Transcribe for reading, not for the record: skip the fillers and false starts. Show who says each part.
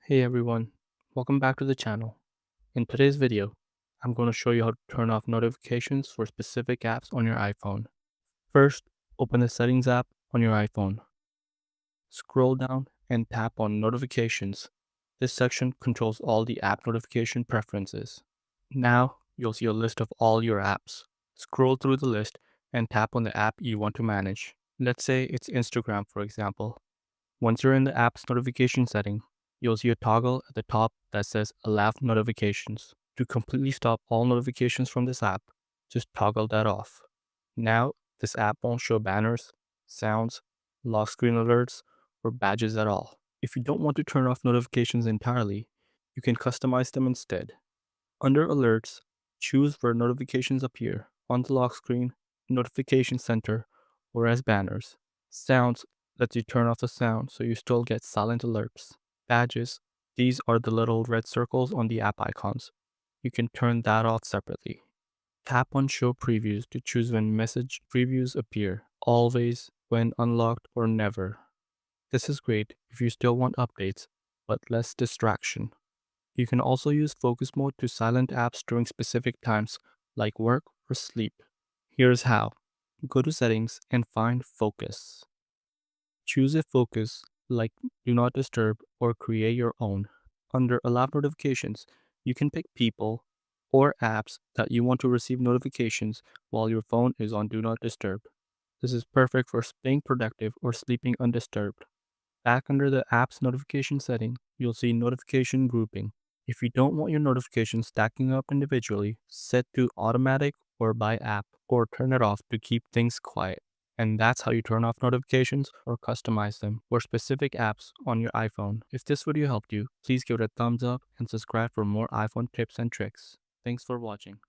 Speaker 1: Hey everyone, welcome back to the channel. In today's video, I'm going to show you how to turn off notifications for specific apps on your iPhone. First, open the Settings app on your iPhone. Scroll down and tap on Notifications. This section controls all the app notification preferences. Now, you'll see a list of all your apps. Scroll through the list and tap on the app you want to manage. Let's say it's Instagram, for example. Once you're in the app's notification setting, you'll see a toggle at the top that says Allow Notifications. To completely stop all notifications from this app, just toggle that off. Now, this app won't show banners, sounds, lock screen alerts, or badges at all. If you don't want to turn off notifications entirely, you can customize them instead. Under Alerts, choose where notifications appear on the lock screen, Notification Center, or as banners. Sounds lets you turn off the sound so you still get silent alerts. Badges, these are the little red circles on the app icons. You can turn that off separately. Tap on Show Previews to choose when message previews appear, always, when unlocked, or never. This is great if you still want updates, but less distraction. You can also use focus mode to silent apps during specific times like work or sleep. Here's how. Go to Settings and find Focus. Choose a focus like Do Not Disturb or create your own. Under Allow Notifications, you can pick people or apps that you want to receive notifications while your phone is on Do Not Disturb. This is perfect for staying productive or sleeping undisturbed. Back under the app's notification setting, you'll see notification grouping. If you don't want your notifications stacking up individually, set to automatic or by app, or turn it off to keep things quiet. And that's how you turn off notifications or customize them for specific apps on your iPhone. If this video helped you, please give it a thumbs up and subscribe for more iPhone tips and tricks. Thanks for watching.